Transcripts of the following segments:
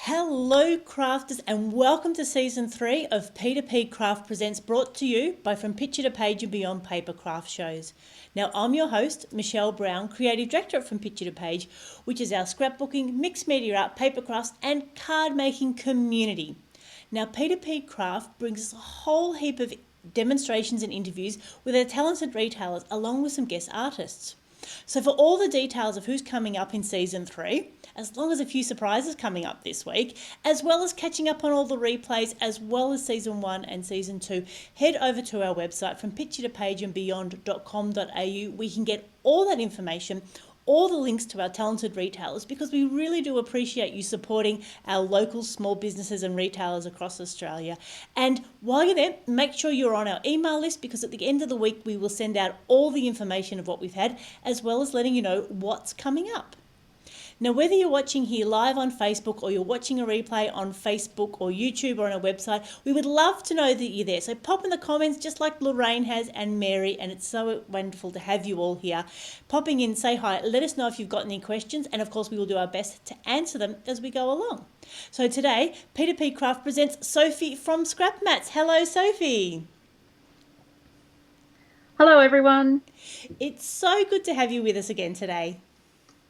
Hello crafters and welcome to season 3 of P2PCrafts Presents, brought to you by From Picture to Page and Beyond Papercraft shows. Now I'm your host Michelle Brown, Creative Director at From Picture to Page, which is our scrapbooking, mixed media art, papercrafts and card making community. Now P2PCraft brings us a whole heap of demonstrations and interviews with our talented retailers along with some guest artists. So for all the details of who's coming up in season 3, as long as a few surprises coming up this week, as well as catching up on all the replays, as well as season 1 and season 2, head over to our website from picturetopageandbeyond.com.au. We can get all that information, all the links to our talented retailers, because we really do appreciate you supporting our local small businesses and retailers across Australia. And while you're there, make sure you're on our email list, because at the end of the week we will send out all the information of what we've had, as well as letting you know what's coming up. Now, whether you're watching here live on Facebook or you're watching a replay on Facebook or YouTube or on our website, we would love to know that you're there. So pop in the comments just like Lorraine has and Mary, and it's so wonderful to have you all here. Popping in, say hi, let us know if you've got any questions, and of course we will do our best to answer them as we go along. So today, P2PCrafts presents Sofie from Scrapmatts. Hello, Sofie. Hello, everyone. It's so good to have you with us again today.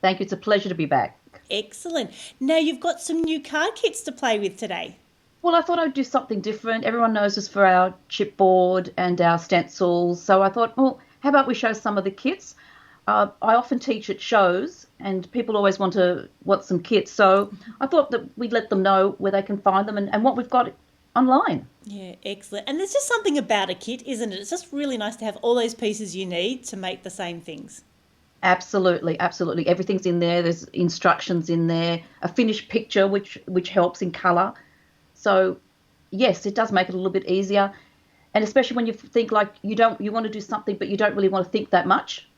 Thank you. It's a pleasure to be back. Excellent. Now you've got some new card kits to play with today. Well, I thought I'd do something different. Everyone knows us for our chipboard and our stencils. So I thought, well, how about we show some of the kits? I often teach at shows and people always want some kits. So I thought that we'd let them know where they can find them and what we've got online. Yeah, excellent. And there's just something about a kit, isn't it? It's just really nice to have all those pieces you need to make the same things. Absolutely, absolutely. Everything's in there. There's instructions in there, a finished picture which helps in colour. So yes, it does make it a little bit easier. And especially when you think like you want to do something but you don't really want to think that much.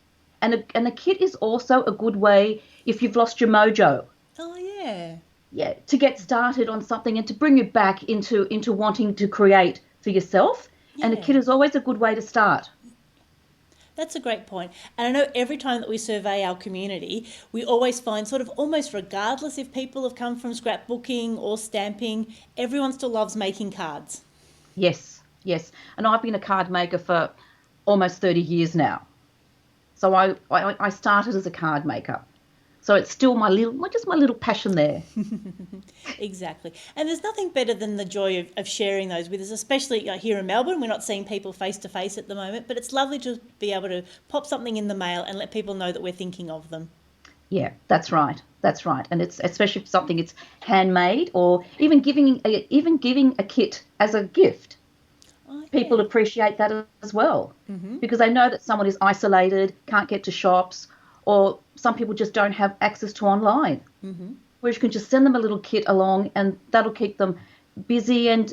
And a kit is also a good way if you've lost your mojo. Oh yeah. Yeah, to get started on something and to bring you back into wanting to create for yourself. Yeah. And a kit is always a good way to start. That's a great point. And I know every time that we survey our community, we always find sort of almost regardless if people have come from scrapbooking or stamping, everyone still loves making cards. Yes, yes. And I've been a card maker for almost 30 years now. So I started as a card maker. So it's still my little passion there. Exactly. And there's nothing better than the joy of sharing those with us, especially here in Melbourne. We're not seeing people face to face at the moment, but it's lovely to be able to pop something in the mail and let people know that we're thinking of them. Yeah, that's right. That's right. And it's especially if something it's handmade or even giving a kit as a gift. Oh, yeah. People appreciate that as well, because they know that someone is isolated, can't get to shops, or some people just don't have access to online. Whereas you can just send them a little kit along and that'll keep them busy and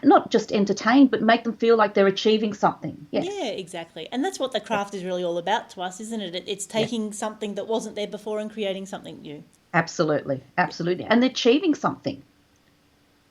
not just entertained, but make them feel like they're achieving something. Yes. Yeah, exactly. And that's what the craft is really all about to us, isn't it? It's taking something that wasn't there before and creating something new. Absolutely, absolutely. And they're achieving something,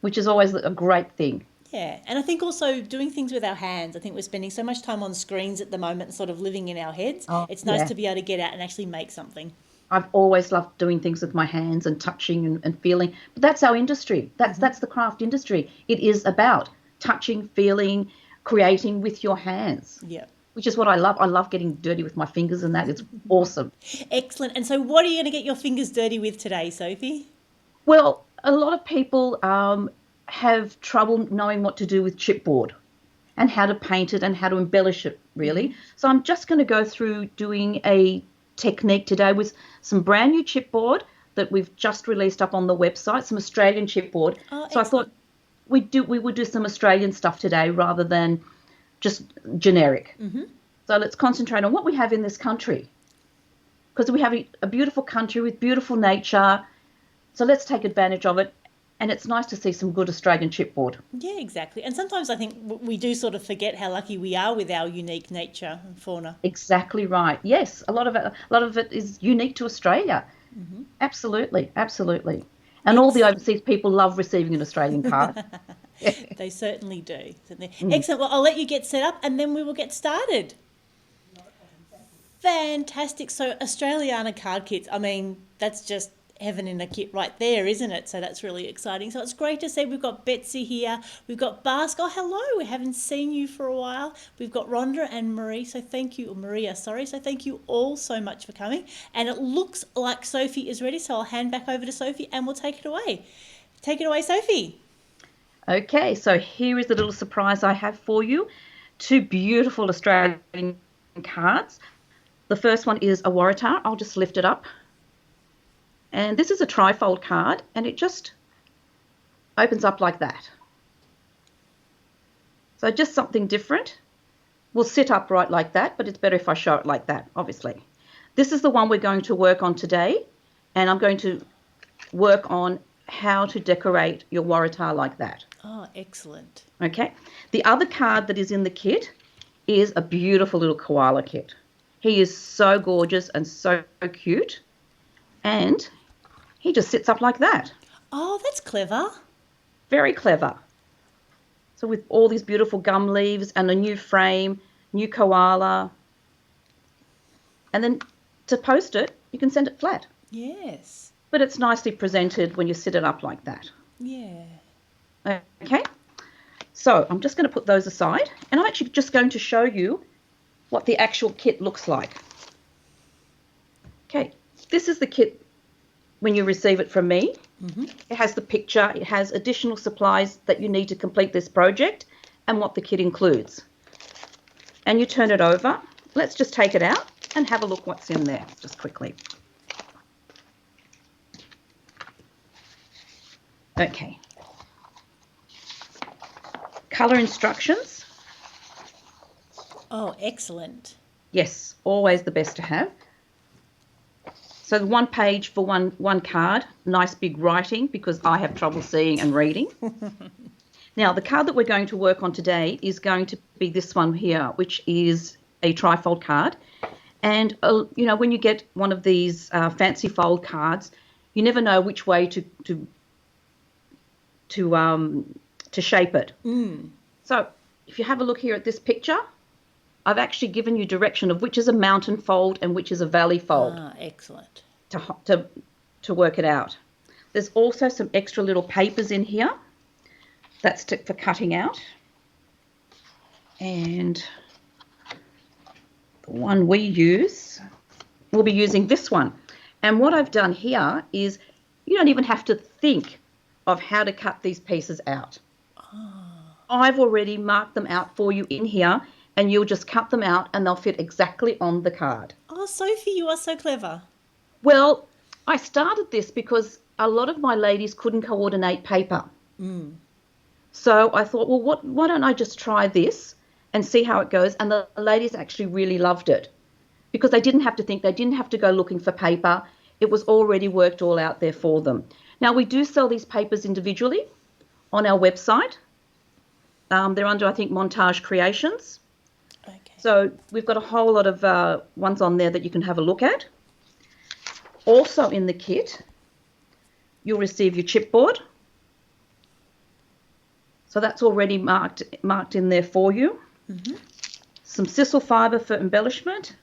which is always a great thing. Yeah, and I think also doing things with our hands. I think we're spending so much time on screens at the moment and sort of living in our heads. Oh, it's nice to be able to get out and actually make something. I've always loved doing things with my hands and touching and feeling. But that's our industry. That's the craft industry. It is about touching, feeling, creating with your hands. Yeah. Which is what I love. I love getting dirty with my fingers and that. It's awesome. Excellent. And so what are you going to get your fingers dirty with today, Sofie? Well, a lot of people have trouble knowing what to do with chipboard and how to paint it and how to embellish it, really. So I'm just going to go through doing a technique today with some brand new chipboard that we've just released up on the website, some Australian chipboard. Oh, so I thought we would do some Australian stuff today rather than just generic. So let's concentrate on what we have in this country, because we have a beautiful country with beautiful nature. So let's take advantage of it. And it's nice to see some good Australian chipboard. Yeah, exactly. And sometimes I think we do sort of forget how lucky we are with our unique nature and fauna. Exactly right. Yes, a lot of it is unique to Australia. Absolutely, absolutely. And all the overseas people love receiving an Australian card. They certainly do. Excellent. Well, I'll let you get set up and then we will get started. Fantastic. So Australiana card kits, I mean, that's just heaven in a kit right there, isn't it? So that's really exciting. So it's great to see we've got Betsy here. We've got Bask. Oh, hello. We haven't seen you for a while. We've got Rhonda and Marie. So thank you, or Maria, sorry. So thank you all so much for coming. And it looks like Sofie is ready. So I'll hand back over to Sofie and we'll take it away. Take it away, Sofie. Okay, so here is the little surprise I have for you. 2 beautiful Australian cards. The first one is a Waratah. I'll just lift it up. And this is a trifold card, and it just opens up like that. So just something different. We'll sit upright like that, but it's better if I show it like that, obviously. This is the one we're going to work on today, and I'm going to work on how to decorate your Waratah like that. Oh, excellent. Okay. The other card that is in the kit is a beautiful little koala kit. He is so gorgeous and so cute, and he just sits up like that. Oh, that's clever. Very clever. So with all these beautiful gum leaves and a new frame, new koala. And then to post it, you can send it flat. Yes. But it's nicely presented when you sit it up like that. Yeah. Okay. So I'm just going to put those aside. And I'm actually just going to show you what the actual kit looks like. Okay. This is the kit when you receive it from me. Mm-hmm. It has the picture, it has additional supplies that you need to complete this project and what the kit includes. And you turn it over. Let's just take it out and have a look what's in there just quickly. Okay. Colour instructions. Oh, excellent. Yes, always the best to have. So 1 page for one card, nice big writing because I have trouble seeing and reading. Now, the card that we're going to work on today is going to be this one here, which is a trifold card. And, you know, when you get one of these fancy fold cards, you never know which way to shape it. Mm. So if you have a look here at this picture, I've actually given you direction of which is a mountain fold and which is a valley fold. Ah, excellent. To work it out. There's also some extra little papers in here. That's for cutting out. And the one we use, we'll be using this one. And what I've done here is you don't even have to think of how to cut these pieces out. Oh. I've already marked them out for you in here, and you'll just cut them out and they'll fit exactly on the card. Oh, Sofie, you are so clever. Well, I started this because a lot of my ladies couldn't coordinate paper. Mm. So I thought, well, why don't I just try this and see how it goes? And the ladies actually really loved it because they didn't have to think, they didn't have to go looking for paper. It was already worked all out there for them. Now, we do sell these papers individually on our website. They're under, I think, Montage Creations. Okay. So we've got a whole lot of ones on there that you can have a look at. Also in the kit, you'll receive your chipboard. So that's already marked in there for you. Mm-hmm. Some sisal fibre for embellishment.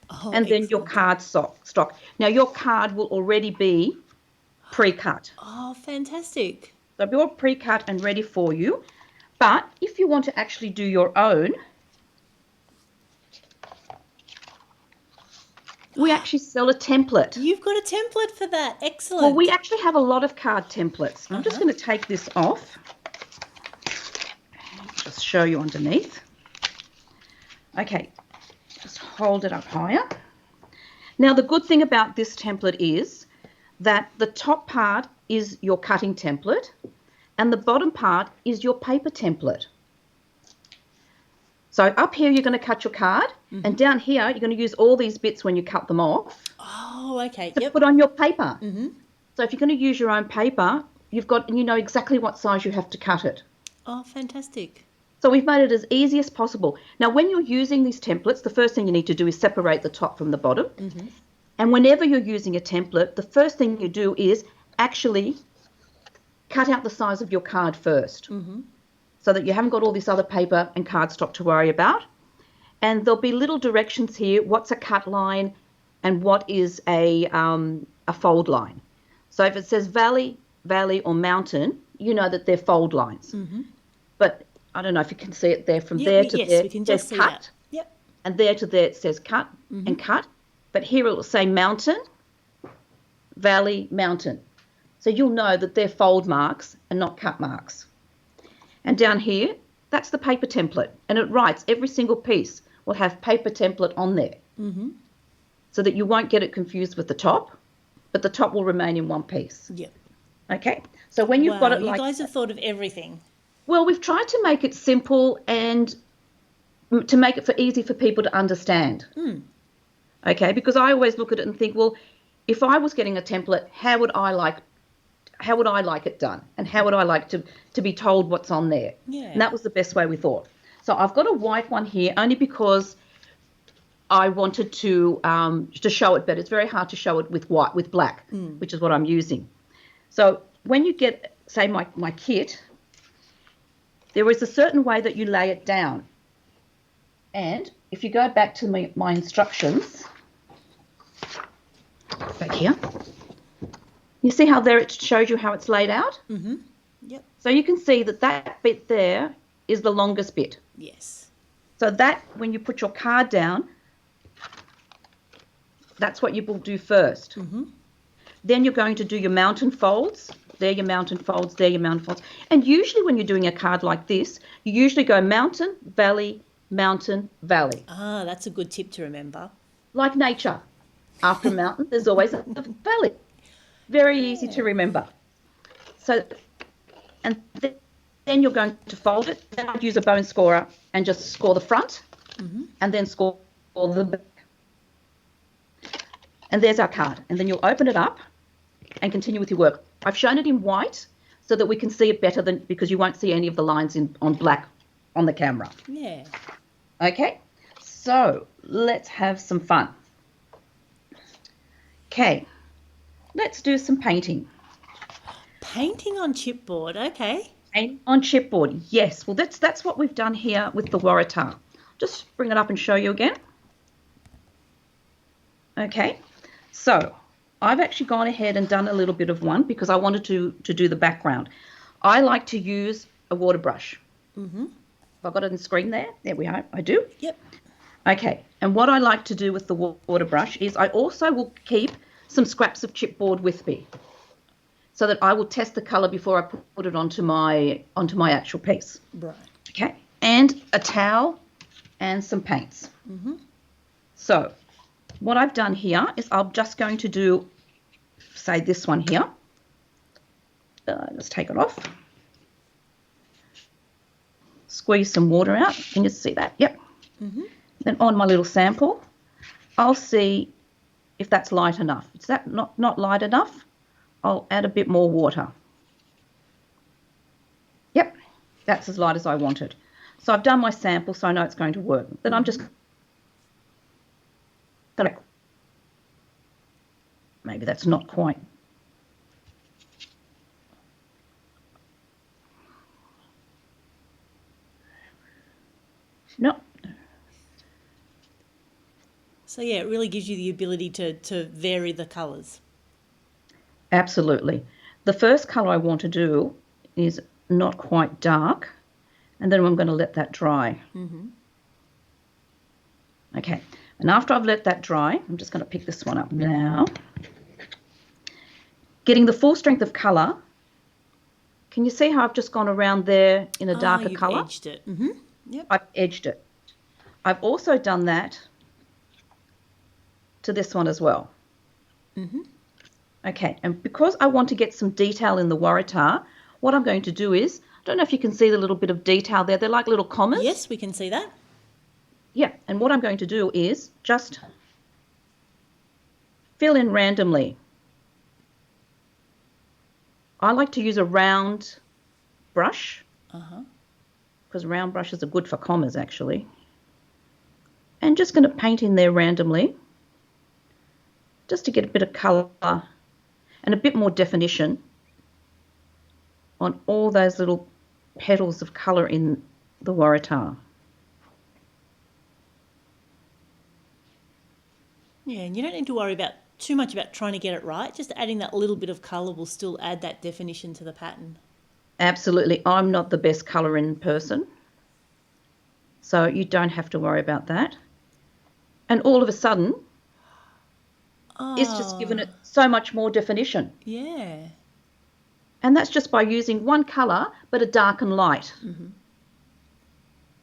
Oh, and then your card stock. Now, your card will already be pre-cut. Oh, fantastic. They'll be all pre-cut and ready for you. But if you want to actually do your own, we actually sell a template. You've got a template for that. Excellent. Well, we actually have a lot of card templates. I'm just going to take this off. Just show you underneath. Okay, just hold it up higher. Now, the good thing about this template is that the top part is your cutting template and the bottom part is your paper template. So up here, you're going to cut your card, and down here, you're going to use all these bits when you cut them off. Oh, okay. To put on your paper. Mm-hmm. So if you're going to use your own paper, you know exactly what size you have to cut it. Oh, fantastic. So we've made it as easy as possible. Now, when you're using these templates, the first thing you need to do is separate the top from the bottom. Mm-hmm. And whenever you're using a template, the first thing you do is actually cut out the size of your card first. Mm-hmm. So that you haven't got all this other paper and cardstock to worry about. And there'll be little directions here, what's a cut line and what is a fold line. So if it says valley, valley or mountain, you know that they're fold lines. But I don't know if you can see it there. From there to yes, there we can it says just see cut. that. Yep. And there to there it says cut and cut. But here it will say mountain, valley, mountain. So you'll know that they're fold marks and not cut marks. And down here, that's the paper template. And it writes every single piece will have paper template on there. So that you won't get it confused with the top, but the top will remain in one piece. Yep. Okay? So when you've got it like... you guys have thought of everything. Well, we've tried to make it simple and to make it easy for people to understand. Okay? Because I always look at it and think, well, if I was getting a template, how would I like it done? And how would I like to be told what's on there? Yeah. And that was the best way we thought. So I've got a white one here only because I wanted to show it better. It's very hard to show it with black, which is what I'm using. So when you get, say, my kit, there is a certain way that you lay it down. And if you go back to my instructions, back here, you see how there it shows you how it's laid out? Yep. So you can see that bit there is the longest bit. Yes. So that, when you put your card down, that's what you will do first. Then you're going to do your mountain folds. There your mountain folds, there your mountain folds. And usually when you're doing a card like this, you usually go mountain, valley, mountain, valley. Ah, that's a good tip to remember. Like nature. After a mountain, there's always a valley. Very easy to remember. So, and then you're going to fold it. Then I'd use a bone scorer and just score the front and then score the back. And there's our card. And then you'll open it up and continue with your work. I've shown it in white so that we can see it better because you won't see any of the lines on black on the camera. Yeah. Okay, so let's have some fun. Okay, let's do some painting. Painting on chipboard, okay. Paint on chipboard, yes. Well, that's what we've done here with the Waratah. Just bring it up and show you again. Okay, so I've actually gone ahead and done a little bit of one because I wanted to do the background. I like to use a water brush. Have I got it on the screen there? There we are, I do. Yep. Okay, and what I like to do with the water brush is I also will keep some scraps of chipboard with me so that I will test the colour before I put it onto my actual piece. Right. Okay, and a towel and some paints. So what I've done here is I'm just going to do, say, this one here. Let's take it off. Squeeze some water out. Can you see that? Yep. Then on my little sample, I'll see if that's light enough. Is that not light enough? I'll add a bit more water. Yep, that's as light as I wanted. So I've done my sample, so I know it's going to work. Then I'm just gonna, maybe that's not quite. No. So yeah, it really gives you the ability to vary the colours. Absolutely. The first colour I want to do is not quite dark, and then I'm going to let that dry. Okay, and after I've let that dry, I'm just going to pick this one up now. Getting the full strength of colour. Can you see how I've just gone around there in a darker colour? You've edged it. Yep. I've edged it. I've also done that to this one as well. Okay, and because I want to get some detail in the Waratah, what I'm going to do is, I don't know if you can see the little bit of detail there. They're like little commas. Yes, we can see that. Yeah, and what I'm going to do is just fill in randomly. I like to use a round brush because round brushes are good for commas actually. And just going to paint in there randomly just to get a bit of colour and a bit more definition on all those little petals of colour in the Waratah. Yeah, and you don't need to worry about too much about trying to get it right. Just adding that little bit of colour will still add that definition to the pattern. Absolutely. I'm not the best colouring person, so you don't have to worry about that. And all of a sudden, it's just given it so much more definition. Yeah. And that's just by using one colour, but a dark and light,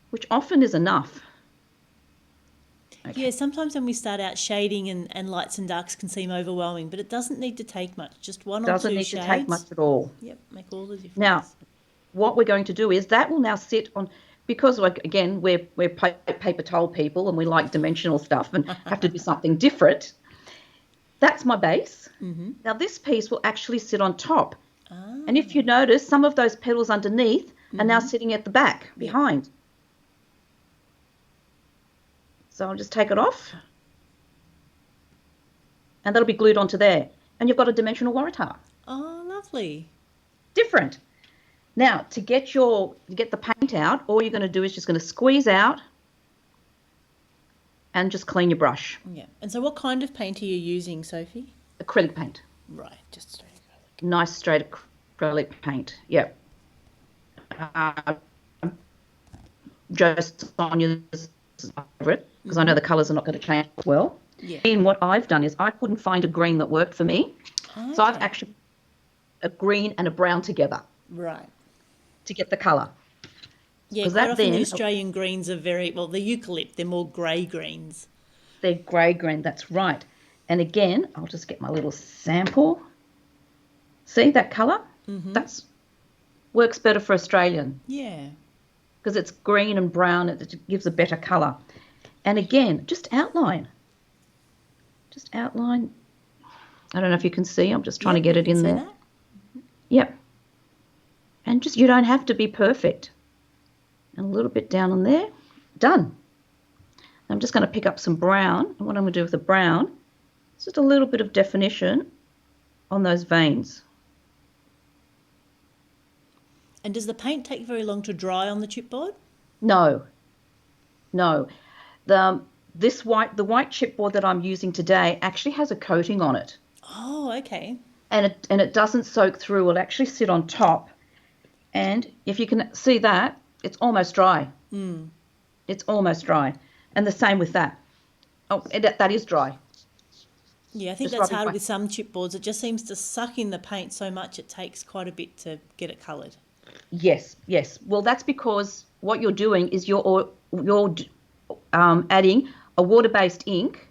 which often is enough. Okay. Yeah, sometimes when we start out, shading and lights and darks can seem overwhelming, but it doesn't need to take much. Just one or two Doesn't need shades. to take much at all. Yep, make all the difference. Now, what we're going to do is that will now sit on, because again, we're paper towel people and we like dimensional stuff and have to do something different. That's my base. Now this piece will actually sit on top. And if you notice, some of those petals underneath are now sitting at the back, behind. So I'll just take it off. And that'll be glued onto there. And you've got a dimensional Waratah. Oh, lovely. Different. Now, to get the paint out, all you're going to do is just going to squeeze out and just clean your brush. Yeah. And so what kind of paint are you using, Sophie? Acrylic paint. Right, just straight acrylic. Nice straight acrylic paint. Yep. Just Sonia's favourite, because I know the colours are not going to change well. Yeah. And what I've done is I couldn't find a green that worked for me. Okay. So I've actually a green and a brown together. Right. To get the colour. Yeah, quite often the Australian greens are the eucalypt, they're more grey greens. They're grey green, that's right. And again, I'll just get my little sample. See that colour? That's works better for Australian. Yeah. Because it's green and brown, it gives a better colour. And again, just outline. Just outline. I don't know if you can see, I'm just trying to get it in there. That? Yep. And just, you don't have to be perfect. And a little bit down on there. Done. I'm just going to pick up some brown. And what I'm going to do with the brown is just a little bit of definition on those veins. And does the paint take very long to dry on the chipboard? No. No. The white chipboard that I'm using today actually has a coating on it. Oh, okay. And it doesn't soak through. It'll actually sit on top. And if you can see that, it's almost dry. It's almost dry. And the same with that. Oh, that is dry. Yeah, I think that's hard with some chipboards. It just seems to suck in the paint so much it takes quite a bit to get it coloured. Yes, yes. Well, that's because what you're doing is you're adding a water-based ink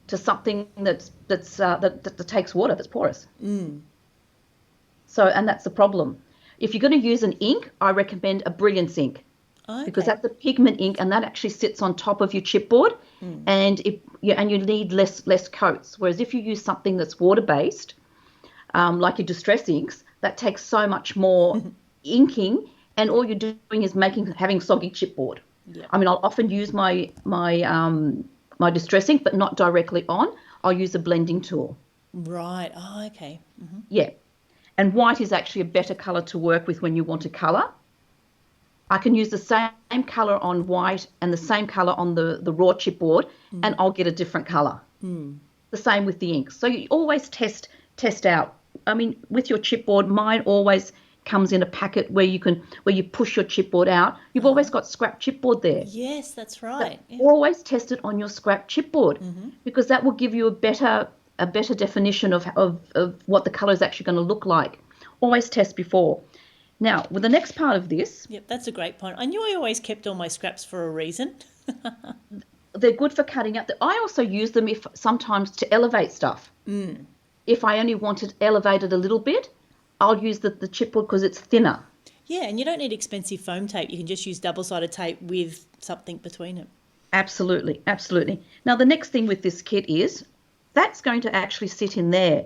to something that takes water, that's porous. So, and that's the problem. If you're going to use an ink, I recommend a Brilliance ink. Okay. Because that's a pigment ink and that actually sits on top of your chipboard and you need less coats. Whereas if you use something that's water-based, like your Distress inks, that takes so much more inking and all you're doing is having soggy chipboard. Yeah. I mean, I'll often use my Distress ink, but not directly on. I'll use a blending tool. Right. Oh, okay. Yeah. And white is actually a better colour to work with when you want to colour. I can use the same colour on white and the same colour on the raw chipboard and I'll get a different colour. The same with the ink. So you always test out. I mean, with your chipboard, mine always comes in a packet where you push your chipboard out. You've always got scrap chipboard there. Yes, that's right. Yeah. Always test it on your scrap chipboard because that will give you a better definition of what the colour is actually going to look like. Always test before. Now, with the next part of this... Yep, that's a great point. I knew I always kept all my scraps for a reason. They're good for cutting out. I also use them sometimes to elevate stuff. If I only want it elevated a little bit, I'll use the chipboard because it's thinner. Yeah, and you don't need expensive foam tape. You can just use double-sided tape with something between it. Absolutely, absolutely. Now, the next thing with this kit is that's going to actually sit in there.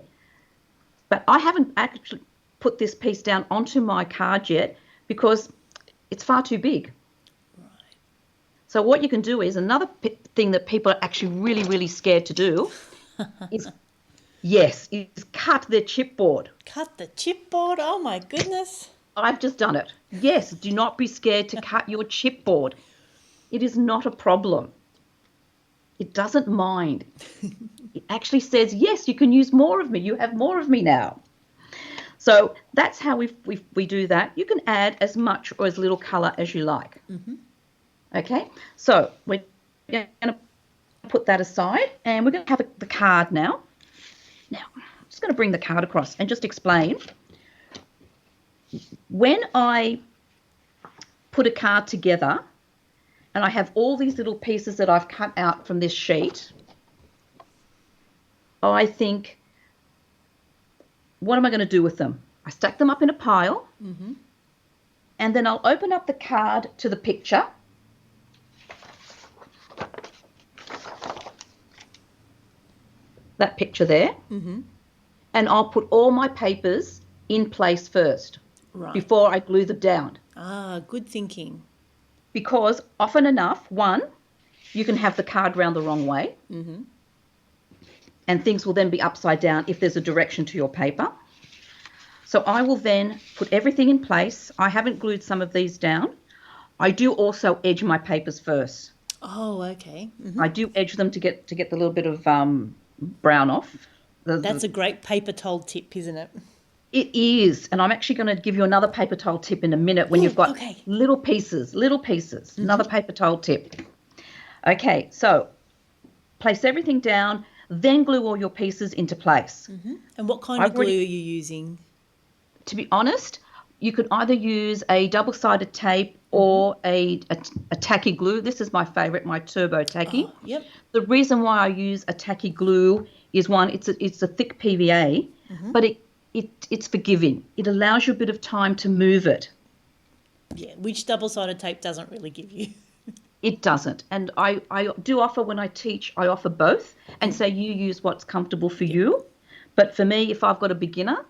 But I haven't actually put this piece down onto my card yet because it's far too big. Right. So what you can do is another thing that people are actually really, really scared to do is cut their chipboard. Cut the chipboard? Oh, my goodness. I've just done it. Yes, do not be scared to cut your chipboard. It is not a problem. It doesn't mind. actually says, yes, you can use more of me. You have more of me now. So that's how we do that. You can add as much or as little colour as you like. Okay, so we're going to put that aside, and we're going to have the card now. Now, I'm just going to bring the card across and just explain. When I put a card together and I have all these little pieces that I've cut out from this sheet, I think, what am I going to do with them? I stack them up in a pile, and then I'll open up the card to the picture. That picture there. And I'll put all my papers in place first before I glue them down. Ah, good thinking. Because often enough, one, you can have the card round the wrong way, and things will then be upside down if there's a direction to your paper. So I will then put everything in place. I haven't glued some of these down. I do also edge my papers first. Oh, okay. I do edge them to get the little bit of brown off. That's a great paper towel tip, isn't it? It is, and I'm actually going to give you another paper towel tip in a minute when you've got little pieces, another paper towel tip. Okay, so place everything down, then glue all your pieces into place. And what kind of glue are you using? To be honest, you could either use a double-sided tape or a tacky glue. This is my favourite, my Turbo Tacky. Oh, yep. The reason why I use a tacky glue is, one, it's a thick PVA, but it's forgiving. It allows you a bit of time to move it. Yeah, which double-sided tape doesn't really give you. It doesn't. And I do offer, when I teach, I offer both and say you use what's comfortable for you. But for me, if I've got a beginner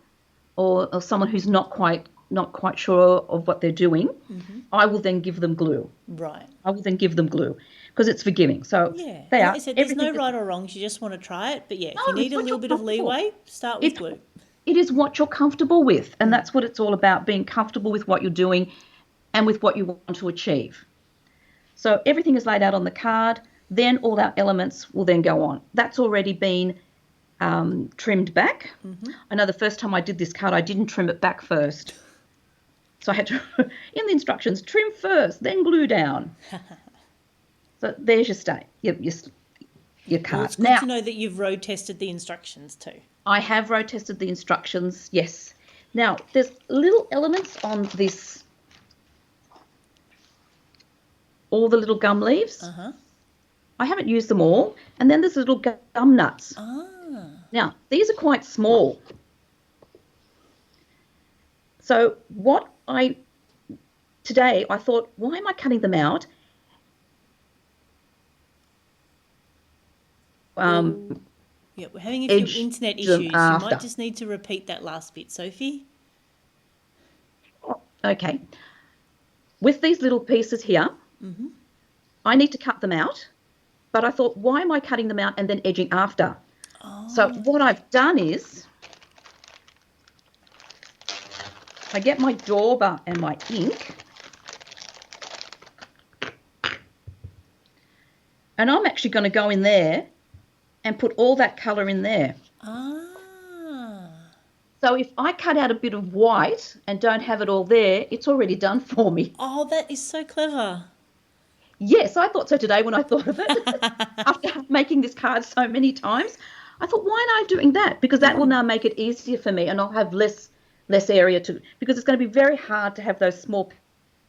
or someone who's not quite sure of what they're doing, I will then give them glue. Right. I will then give them glue because it's forgiving. So yeah, they like are. I said, there's no right or wrong. You just want to try it. But yeah, if you need a little bit of leeway, start with glue. It is what you're comfortable with, and that's what it's all about, being comfortable with what you're doing and with what you want to achieve. So everything is laid out on the card, then all our elements will then go on. That's already been trimmed back. I know the first time I did this card, I didn't trim it back first. So I had to, in the instructions, trim first, then glue down. So there's your state, your card. Well, it's good to know that you've road tested the instructions too. I have road tested the instructions, yes. Now, there's little elements on this, all the little gum leaves. I haven't used them all. And then there's little gum nuts. Now, these are quite small. So today I thought, why am I cutting them out? Yeah, we're having a few internet issues. You might just need to repeat that last bit, Sophie. Okay. With these little pieces here, I need to cut them out, but I thought, why am I cutting them out and then edging after? So what I've done is I get my dauber and my ink, and I'm actually going to go in there and put all that colour in there. So if I cut out a bit of white and don't have it all there, it's already done for me. Oh, that is so clever. Yes, I thought so today when I thought of it. After making this card so many times, I thought, why am I doing that? Because that will now make it easier for me, and I'll have less area to, because it's going to be very hard to have those small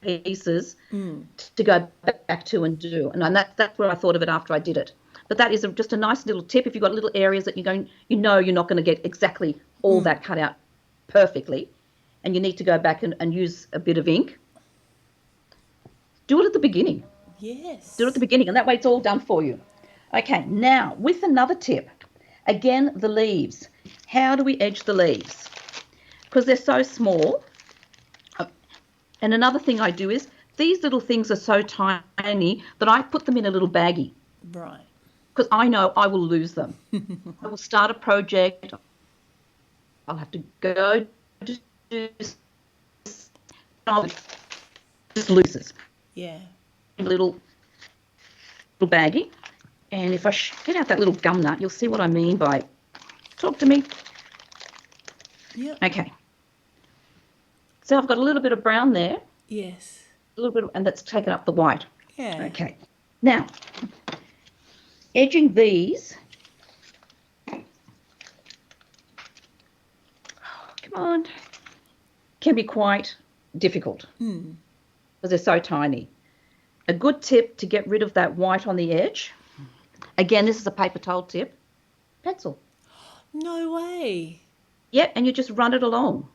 pieces to go back to and do. And that's where I thought of it after I did it. But that is just a nice little tip. If you've got little areas that you're not going to get exactly all that cut out perfectly, and you need to go back and use a bit of ink, do it at the beginning. Yes. Do it at the beginning, and that way it's all done for you. Okay, now with another tip. Again, the leaves. How do we edge the leaves? Because they're so small. And another thing I do is, these little things are so tiny that I put them in a little baggie. Right. Because I know I will lose them. I will start a project. I'll have to go to do this. Just loses. Yeah. Little baggie. And if I get out that little gum nut, you'll see what I mean by, talk to me. Yep. Okay. So I've got a little bit of brown there. Yes. A little bit, and that's taken up the white. Yeah. Okay. Now, edging these. Come on. Can be quite difficult because they're so tiny. A good tip to get rid of that white on the edge. Again, this is a paper towel tip. Pencil. No way. Yeah, and you just run it along.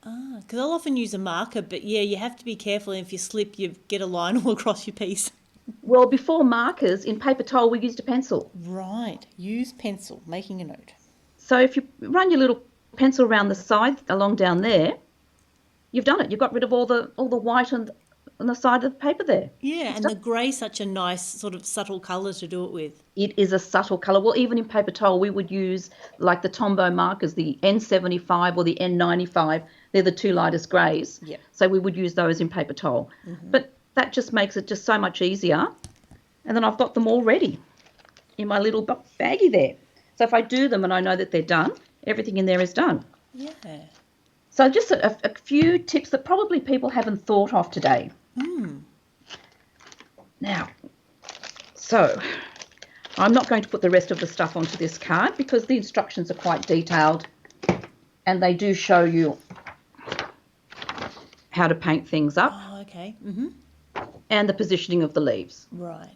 Because I'll often use a marker, but yeah, you have to be careful. If you slip, you get a line all across your piece. Well, before markers, in paper towel, we used a pencil. Right. Use pencil. Making a note. So if you run your little pencil around the side, along down there, you've done it. You've got rid of all the white on the side of the paper there. Yeah, and the grey's such a nice sort of subtle colour to do it with. It is a subtle colour. Well, even in paper towel, we would use like the Tombow markers, the N75 or the N95. They're the two lightest greys. Yep. So we would use those in paper towel. But that just makes it just so much easier. And then I've got them all ready in my little baggie there. So if I do them and I know that they're done, everything in there is done. Yeah. So just a few tips that probably people haven't thought of today. Now, so I'm not going to put the rest of the stuff onto this card because the instructions are quite detailed and they do show you how to paint things up Oh, okay. and the positioning of the leaves. Right.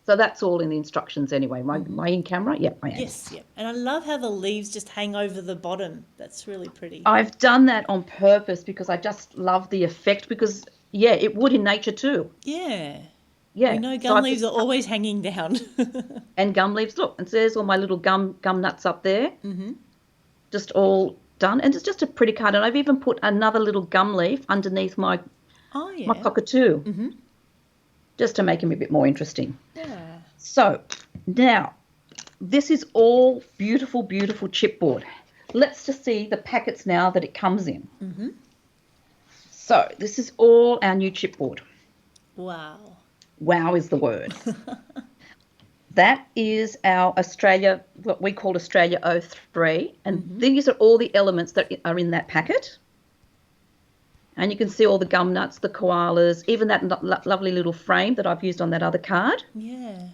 So that's all in the instructions anyway. Am I in camera? Yeah, I am. Yes, yep. And I love how the leaves just hang over the bottom. That's really pretty. I've done that on purpose because I just love the effect because, yeah, it would in nature too. Yeah. Yeah. We know So gum I've leaves are always hanging down. and gum leaves, look, and so there's all my little gum nuts up there. Just all done. And it's just a pretty card. And I've even put another little gum leaf underneath my cockatoo. Just to make him a bit more interesting. Yeah. So now this is all beautiful, beautiful chipboard. Let's just see the packets now that it comes in. So this is all our new chipboard. Wow. Wow is the word. That is our Australia, what we call Australia 03. And these are all the elements that are in that packet. And you can see all the gum nuts, the koalas, even that lovely little frame that I've used on that other card. Yeah.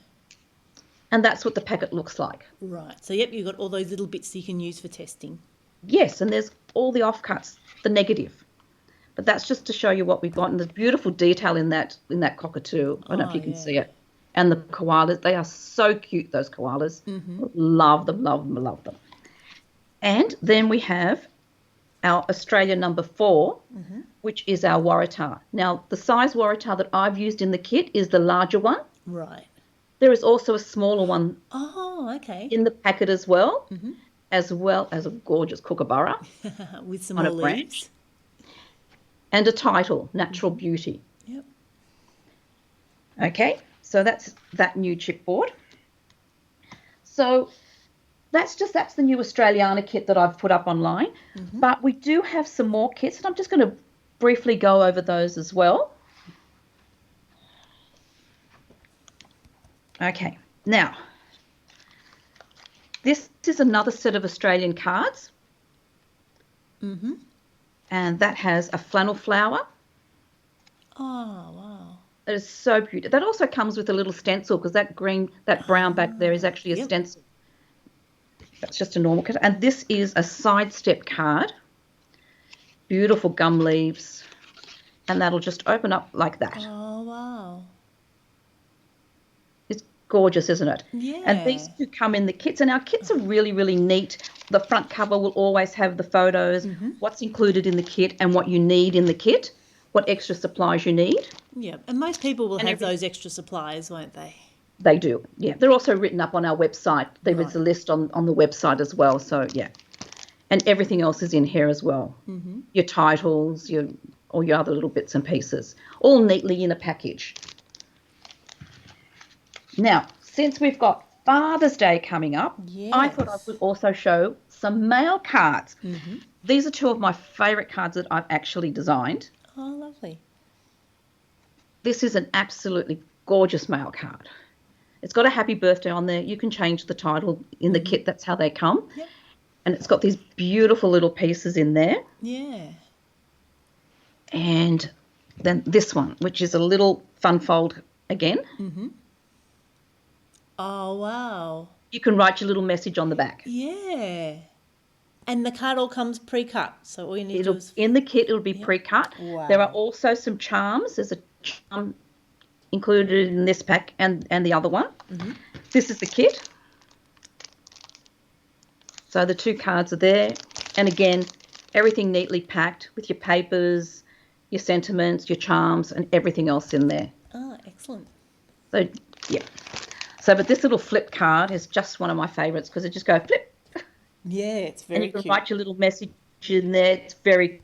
And that's what the packet looks like. Right. So, yep, you've got all those little bits you can use for testing. Yes, and there's all the offcuts, the negative. But that's just to show you what we've got. And there's beautiful detail in that cockatoo. I don't know if you can see it. And the koalas, they are so cute, those koalas. Love them, love them, love them. And then we have our Australia number 4, which is our Waratah. Now, the size Waratah that I've used in the kit is the larger one. Right. There is also a smaller one in the packet as well as a gorgeous kookaburra. With some more leaves. And a title, Natural Beauty. Yep. Okay, so that's that new chipboard. So that's the new Australiana kit that I've put up online. But we do have some more kits, and I'm just going to briefly go over those as well. Okay, now, this is another set of Australian cards. And that has a flannel flower. Oh, wow. That is so beautiful. That also comes with a little stencil because that brown back there is actually a stencil. That's just a normal card. And this is a sidestep card. Beautiful gum leaves. And that'll just open up like that. Oh, wow. It's gorgeous, isn't it? Yeah. And these two come in the kits. And our kits are really, really neat. The front cover will always have the photos, what's included in the kit and what you need in the kit, what extra supplies you need. Yeah, and most people will have those extra supplies, won't they? They do, yeah. They're also written up on our website. There is a list on the website as well, so yeah. And everything else is in here as well. Your titles, all your other little bits and pieces, all neatly in a package. Now, since we've got Father's Day coming up, I thought I would also show some mail cards. These are two of my favourite cards that I've actually designed. Oh, lovely. This is an absolutely gorgeous mail card. It's got a happy birthday on there. You can change the title in the kit. That's how they come. Yep. And it's got these beautiful little pieces in there. Yeah. And then this one, which is a little fun fold again. Mm-hmm. Oh, wow. You can write your little message on the back. Yeah. And the card all comes pre-cut, so all you need to do is... In the kit, it'll be pre-cut. Wow. There are also some charms. There's a charm included in this pack and the other one. Mm-hmm. This is the kit. So the 2 cards are there. And again, everything neatly packed with your papers, your sentiments, your charms, and everything else in there. Oh, excellent. So, yeah. So, but this little flip card is just one of my favourites because it just go flip. Yeah, it's very cute. And you can write your little message in there. It's very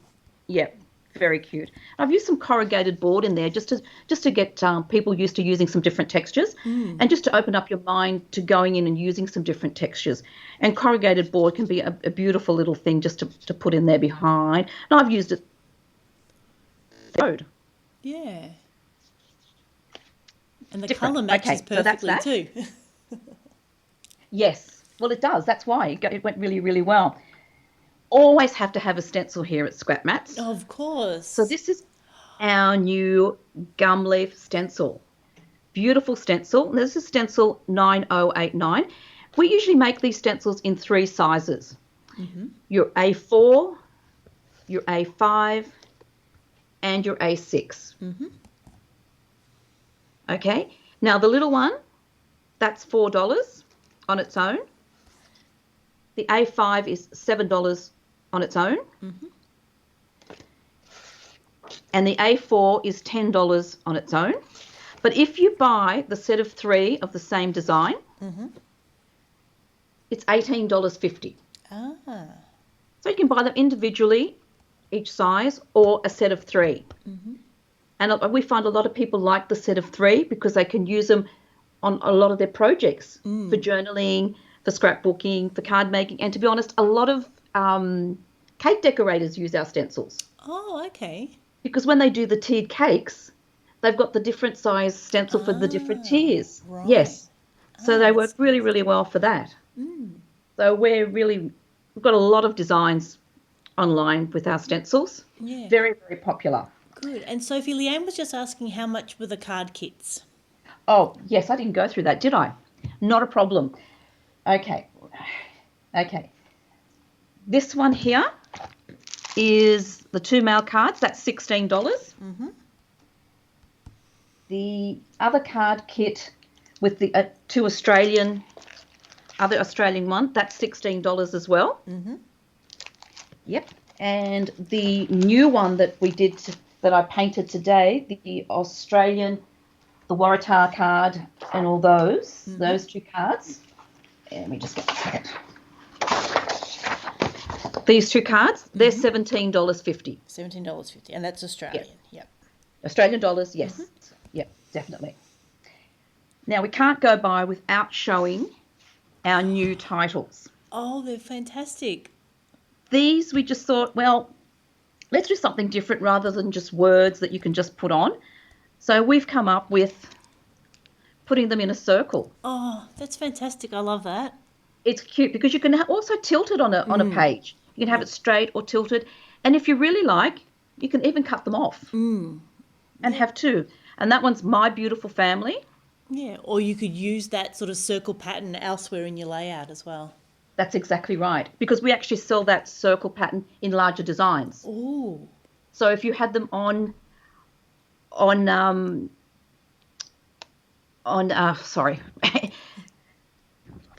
cute. I've used some corrugated board in there just to get people used to using some different textures and just to open up your mind to going in and using some different textures. And corrugated board can be a beautiful little thing just to put in there behind. And I've used it. Yeah. And the Different. colour matches perfectly too. Yes. Well, it does. That's why it went really, really well. Always have to have a stencil here at Scrapmatts. Of course. So this is our new gum leaf stencil. Beautiful stencil. This is stencil 9089. We usually make these stencils in 3 sizes. Mm-hmm. Your A4, your A5, and your A6. Mm-hmm. Okay. Now the little one, that's $4 on its own. The A5 is $7 on its own. Mm-hmm. And the A4 is $10 on its own. But if you buy the set of 3 of the same design, it's $18.50. Ah. So you can buy them individually, each size, or a set of 3. Mm-hmm. And we find a lot of people like the set of 3 because they can use them on a lot of their projects for journaling, for scrapbooking, for card making. And to be honest, a lot of cake decorators use our stencils. Oh, okay. Because when they do the tiered cakes, they've got the different size stencil for the different tiers. Right. Yes. So they work really, really well for that. So we've got a lot of designs online with our stencils. Yeah. Very, very popular. Good. And Sophie, Leanne was just asking how much were the card kits? Oh, yes, I didn't go through that, did I? Not a problem. Okay. This one here is the 2 mail cards. That's $16. Mm-hmm. The other card kit with the other Australian one, that's $16 as well. Mm-hmm. Yep. And the new one that we did, that I painted today, the Australian, the Waratah card and all those 2 cards. Let me just get a second. These 2 cards, they're $17.50. $17.50, and that's Australian. Yep. Australian dollars, yes. Yep, definitely. Now, we can't go by without showing our new titles. Oh, they're fantastic. These, we just thought, well, let's do something different rather than just words that you can just put on. So we've come up with putting them in a circle. Oh, that's fantastic. I love that. It's cute because you can also tilt it on a page. You can have it straight or tilted. And if you really like, you can even cut them off and have 2. And that one's My Beautiful Family. Yeah, or you could use that sort of circle pattern elsewhere in your layout as well. That's exactly right. Because we actually sell that circle pattern in larger designs. Ooh. So if you had them on sorry.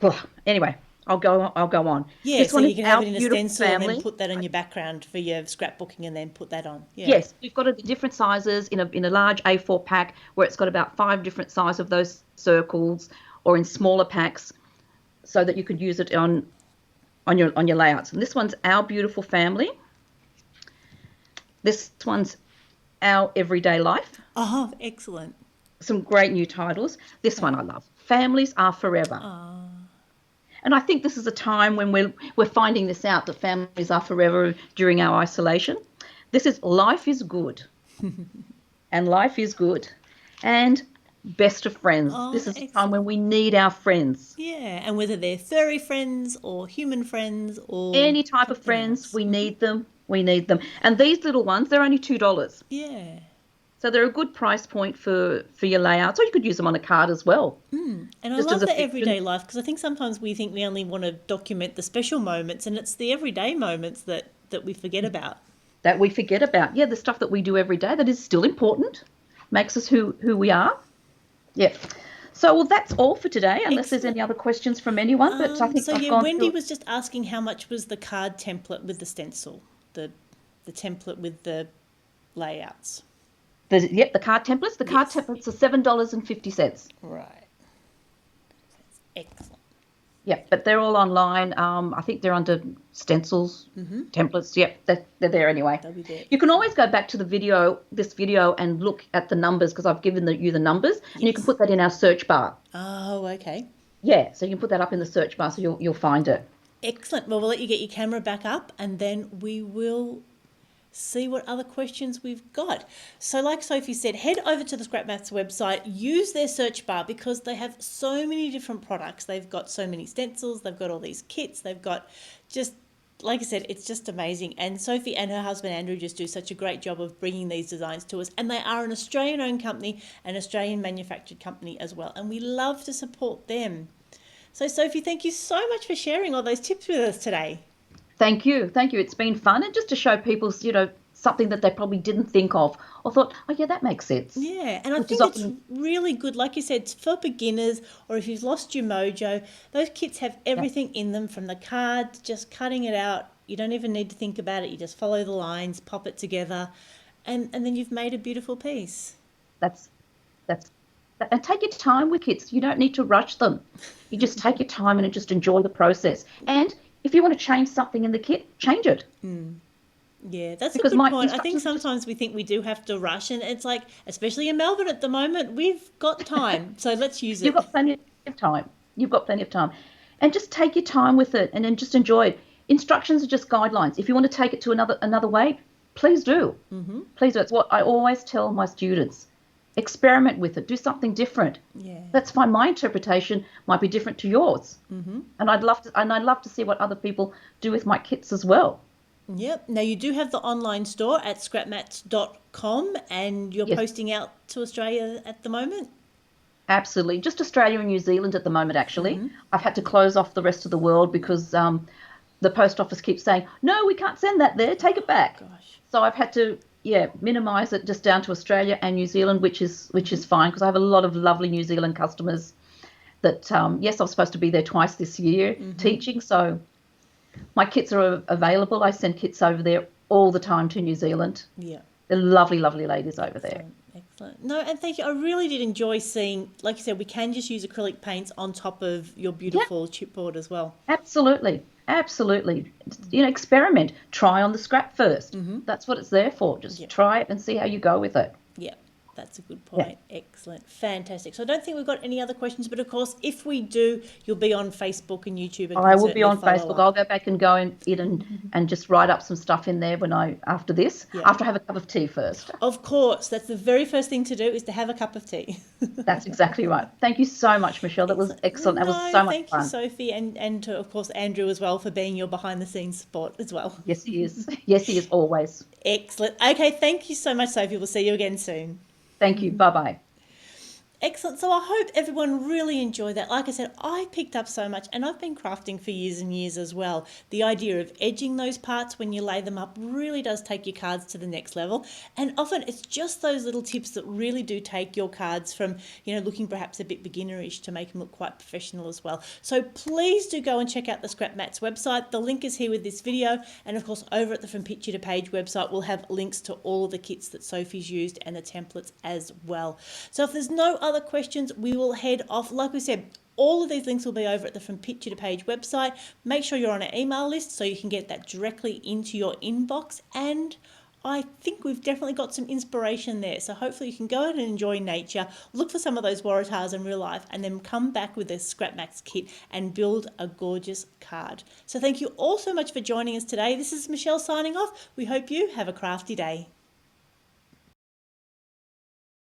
Well, anyway, I'll go on. Yeah, this so one you is can Our have it in a Beautiful stencil Family. and then put that on your background for your scrapbooking and then put that on. Yeah. Yes, we've got it in different sizes in a large A4 pack where it's got about 5 different sizes of those circles, or in smaller packs, so that you could use it on your layouts. And this one's Our Beautiful Family. This one's Our Everyday Life. Oh, excellent. Some great new titles. This one I love. Families Are Forever. Oh. And I think this is a time when we're finding this out, that families are forever during our isolation. This is Life is Good. And life is good. And best of friends. Oh, This is a time when excellent. we need our friends. Yeah, and whether they're furry friends or human friends or Any type of something friends, else. we need them. We need them. And these little ones, they're only $2. Yeah. So they're a good price point for your layouts, or you could use them on a card as well, And I just as love a the fiction. everyday life because I think sometimes we think we only want to document the special moments and it's the everyday moments that we forget about. That we forget about. Yeah, the stuff that we do every day that is still important, makes us who we are. Yeah. So, well, that's all for today, unless there's any Excellent. other questions from anyone. But I think So I've yeah, gone Wendy through was just asking how much was the card template with the stencil, the the template with the layouts. the card templates. The card Yes. templates are $7.50. Right. Excellent. Yeah, but they're all online. I think they're under stencils, templates. Yep, they're there anyway. They'll be there. You can always go back to this video, and look at the numbers because I've given you the numbers, and you can Yes. put that in our search bar. Oh, okay. Yeah, so you can put that up in the search bar, so you'll find it. Excellent. Well, we'll let you get your camera back up and then we will see what other questions we've got. So, like Sofie said, head over to the Scrapmatts website, use their search bar because they have so many different products. They've got so many stencils, they've got all these kits, they've got just, like I said, it's just amazing. And Sofie and her husband Andrew just do such a great job of bringing these designs to us. And they are an Australian owned company, an Australian manufactured company as well. And we love to support them. So, Sofie, thank you so much for sharing all those tips with us today. Thank you, thank you. It's been fun, and just to show people, something that they probably didn't think of, or thought, oh yeah, that makes sense. Yeah, and I Which is think it's often, really good, like you said, for beginners or if you've lost your mojo. Those kits have yeah, everything in them from the card, just cutting it out. You don't even need to think about it. You just follow the lines, pop it together, and then you've made a beautiful piece. that's that's and take your time with kids. You don't need to rush them. You just take your time and just enjoy the process. And if you want to change something in the kit, change it, Yeah, that's a because good my point. I think instructions are just sometimes we think we do have to rush, and it's like, especially in Melbourne at the moment, we've got time, so let's use you've it. got plenty of time. You've got plenty of time. And just take your time with it, and then just enjoy it. Instructions are just guidelines. If you want to take it to another way, please do. Please do. It's what I always tell my students. Experiment with it. Do something different. Yeah. That's fine. My interpretation might be different to yours. And I'd love to see what other people do with my kits as well. Yep. Now you do have the online store at scrapmatts.com and you're Yes, posting out to Australia at the moment. absolutely. Just Australia and New Zealand at the moment, actually. I've had to close off the rest of the world because the post office keeps saying, no, we can't send that there. Take it back. Gosh. So I've had to, yeah, minimise it just down to Australia and New Zealand, which is fine because I have a lot of lovely New Zealand customers that, yes, I was supposed to be there twice this year teaching. So my kits are available. I send kits over there all the time to New Zealand. Yeah. They're lovely, lovely ladies over there. Excellent. Excellent. No, and thank you. I really did enjoy seeing, like you said, we can just use acrylic paints on top of your Yeah, beautiful chipboard as well. absolutely. Absolutely. Experiment. Try on the scrap first. That's what it's there for. Just Yep. try it and see how you go with it. Yeah, that's a good Yeah. point. Excellent. Fantastic. So I don't think we've got any other questions, but of course, if we do, you'll be on Facebook and YouTube and I can will be certainly on follow Facebook. I'll up. go back and go in and just write up some stuff in there after this, Yeah. after I have a cup of tea first. Of course, that's the very first thing to do is to have a cup of tea. That's exactly right. Thank you so much, Michelle. That was Excellent. excellent. That was No, so much thank you, fun. Sophie, and to, of course, Andrew as well for being your behind the scenes support as well. Yes, he is. Yes, he is always. Excellent. Okay, thank you so much, Sophie. We'll see you again soon. Thank you. Bye bye. Excellent. So I hope everyone really enjoyed that. Like I said, I picked up so much and I've been crafting for years and years as well. The idea of edging those parts when you lay them up really does take your cards to the next level. And often it's just those little tips that really do take your cards from, looking perhaps a bit beginnerish to make them look quite professional as well. So please do go and check out the Scrapmatts website. The link is here with this video. And of course, over at the From Picture to Page website, we'll have links to all of the kits that Sophie's used and the templates as well. So if there's no other questions, we will head off. Like we said, all of these links will be over at the From Picture to Page website. Make sure you're on an email list so you can get that directly into your inbox. And I think we've definitely got some inspiration there. So hopefully you can go out and enjoy nature, look for some of those Waratahs in real life, and then come back with this Scrapmatts kit and build a gorgeous card. So thank you all so much for joining us today. This is Michelle signing off. We hope you have a crafty day.